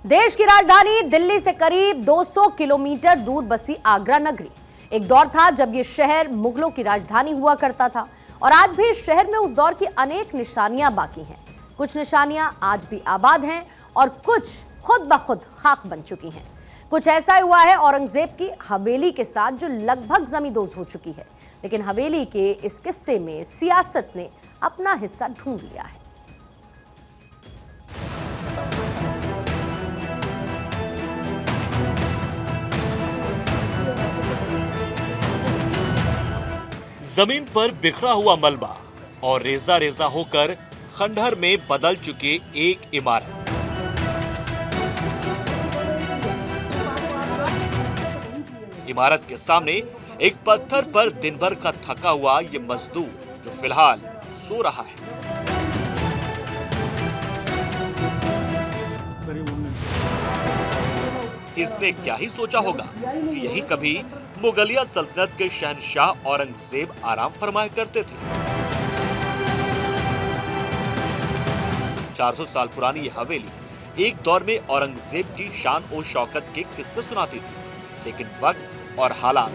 देश की राजधानी दिल्ली से करीब 200 किलोमीटर दूर बसी आगरा नगरी एक दौर था जब ये शहर मुगलों की राजधानी हुआ करता था और आज भी इस शहर में उस दौर की अनेक निशानियां बाकी हैं। कुछ निशानियां आज भी आबाद हैं और कुछ खुद ब खुद खाक बन चुकी हैं। कुछ ऐसा हुआ है औरंगजेब की हवेली के साथ जो लगभग जमींदोज हो चुकी है, लेकिन हवेली के इस किस्से में सियासत ने अपना हिस्सा ढूंढ लिया है। जमीन पर बिखरा हुआ मलबा और रेजा रेजा होकर खंडहर में बदल चुके एक इमारत। इमारत के सामने एक पत्थर पर दिन भर का थका हुआ ये मजदूर जो फिलहाल सो रहा है। इसने क्या ही सोचा होगा कि यही कभी मुगलिया सल्तनत के शहंशाह औरंगजेब आराम फरमाया करते थे। 400 साल पुरानी ये हवेली एक दौर में औरंगजेब की शान और शौकत के किस्से सुनाती थी, लेकिन वक्त और हालात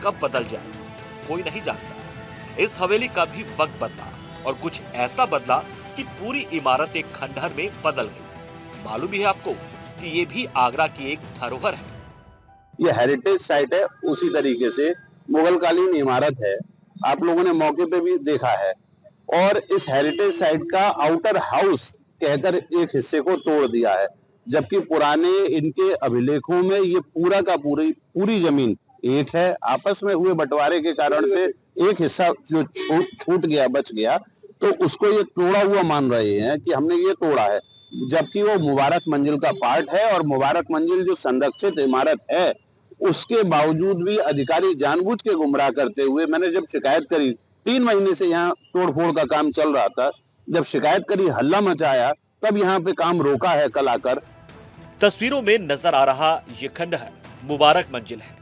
कब बदल जाए कोई नहीं जानता। इस हवेली का भी वक्त बदला और कुछ ऐसा बदला कि पूरी इमारत एक खंडहर में बदल गई। मालूम ही है आपको कि ये भी आगरा की एक धरोहर है। ये हेरिटेज साइट है, उसी तरीके से मुगल कालीन इमारत है, आप लोगों ने मौके पे भी देखा है। और इस हेरिटेज साइट का आउटर हाउस कहकर एक हिस्से को तोड़ दिया है, जबकि पुराने इनके अभिलेखों में ये पूरा का पूरी जमीन एक है। आपस में हुए बंटवारे के कारण से एक हिस्सा जो छूट गया, बच गया, तो उसको ये तोड़ा हुआ मान रहे हैं कि हमने ये तोड़ा है, जबकि वो मुबारक मंजिल का पार्ट है। और मुबारक मंजिल जो संरक्षित इमारत है, उसके बावजूद भी अधिकारी जानबूझ के गुमराह करते हुए, मैंने जब शिकायत करी, 3 महीने से यहाँ तोड़फोड़ का काम चल रहा था, जब शिकायत करी, हल्ला मचाया, तब यहाँ पे काम रोका है कल आकर। तस्वीरों में नजर आ रहा ये खंडहर मुबारक मंजिल है,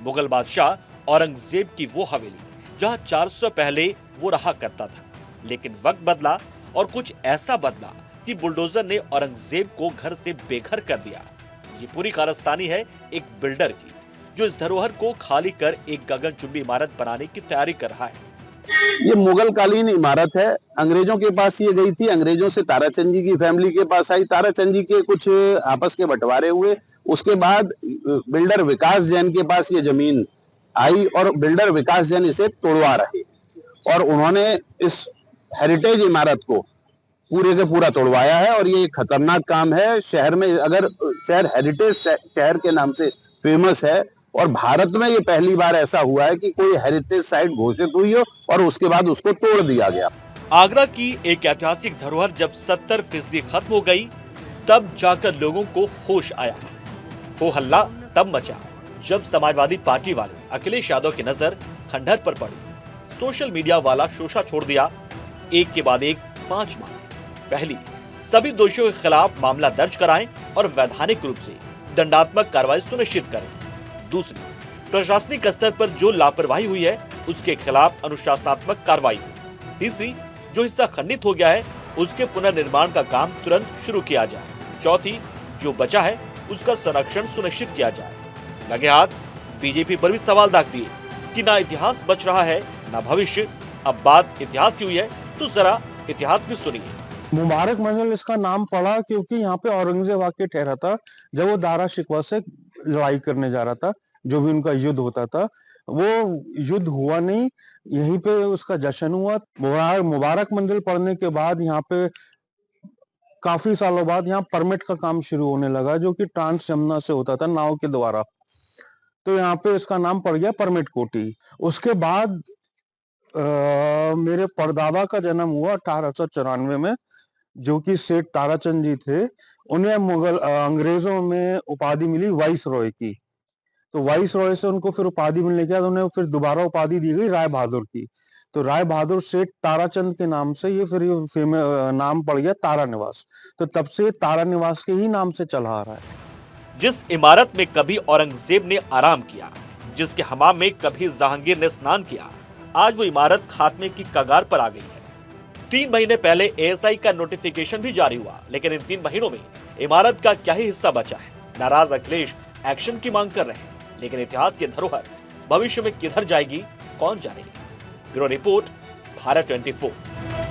मुगल बादशाह औरंगजेब की वो हवेली जहाँ 400 पहले वो रहा करता था। लेकिन वक्त बदला और कुछ ऐसा बदला कि बुलडोजर ने औरंगजेब को घर से बेघर कर दिया। ये पूरी कारस्तानी है एक बिल्डर की, जो इस धरोहर को खाली कर एक गगनचुंबी इमारत बनाने की तैयारी कर रहा है। ये मुगल कालीन इमारत है, अंग्रेजों के पास ये गई थी, अंग्रेजों से ताराचंद जी की फैमिली के पास आई, ताराचंद जी के कुछ आपस के बंटवारे हुए, उसके बाद बिल्डर विकास जैन के पास ये जमीन आई और बिल्डर विकास जैन इसे तोड़वा रहे और उन्होंने इस हेरिटेज इमारत को पूरे के पूरा तोड़वाया है। और ये एक खतरनाक काम है। शहर में, अगर शहर हेरिटेज शहर के नाम से फेमस है, और भारत में ये पहली बार ऐसा हुआ है कि कोई हेरिटेज साइट घोषित हुई हो और उसके बाद उसको तोड़ दिया गया। आगरा की एक ऐतिहासिक धरोहर जब 70% खत्म हो गई, तब जाकर लोगों को होश आया। हो हल्ला तब मचा जब समाजवादी पार्टी वाले अखिलेश यादव की नजर खंडहर पर पड़ी। सोशल मीडिया वाला शोषा छोड़ दिया, एक के बाद एक 5 मांगे। पहली, सभी दोषियों के खिलाफ मामला दर्ज कराएं और वैधानिक रूप से दंडात्मक कार्रवाई सुनिश्चित करें। दूसरी, प्रशासनिक स्तर पर जो लापरवाही हुई है उसके खिलाफ अनुशासनात्मक कार्रवाई हो। तीसरी, जो हिस्सा खंडित हो गया है उसके पुनर्निर्माण का काम तुरंत शुरू किया जाए। चौथी, जो बचा है उसका संरक्षण सुनिश्चित किया जाए। लगे हाथ बीजेपी पर भी सवाल दाग दिए कि ना इतिहास बच रहा है ना भविष्य। अब बात इतिहास की हुई है तो जरा इतिहास भी सुनिए। मुबारक मंजिल इसका नाम पड़ा क्योंकि यहाँ पे औरंगजेब आके ठहरा था जब वो दारा शिकवा से लड़ाई करने जा रहा था। जो भी उनका युद्ध होता था, वो युद्ध हुआ नहीं, यहीं पे उसका जश्न हुआ। मुबारक मंजिल पड़ने के बाद यहाँ पे काफी सालों बाद यहाँ परमिट का काम शुरू होने लगा, जो कि ट्रांस जमुना से होता था नाव के द्वारा। तो यहाँ पे इसका नाम पड़ गया परमिट कोटी। उसके बाद मेरे परदादा का जन्म हुआ 1894 में, जो कि सेठ ताराचंद जी थे। उन्हें अंग्रेजों में उपाधि मिली वाइस रॉय की। तो वाइस रॉय से उनको फिर उपाधि मिलने के बाद उन्हें फिर दोबारा उपाधि दी गई राय बहादुर की। तो राय बहादुर सेठ ताराचंद के नाम से ये फिर नाम पड़ गया तारा निवास। तो तब से तारा निवास के ही नाम से चला आ रहा है। जिस इमारत में कभी औरंगजेब ने आराम किया, जिसके हमाम में कभी जहांगीर ने स्नान किया, आज वो इमारत खात्मे की कगार पर आ गई है। 3 महीने पहले एएसआई का नोटिफिकेशन भी जारी हुआ, लेकिन इन 3 महीनों में इमारत का क्या ही हिस्सा बचा है। नाराज अखिलेश एक्शन की मांग कर रहे हैं, लेकिन इतिहास की धरोहर भविष्य में किधर जाएगी, कौन जानेगी। Bureau report, Bharat 24।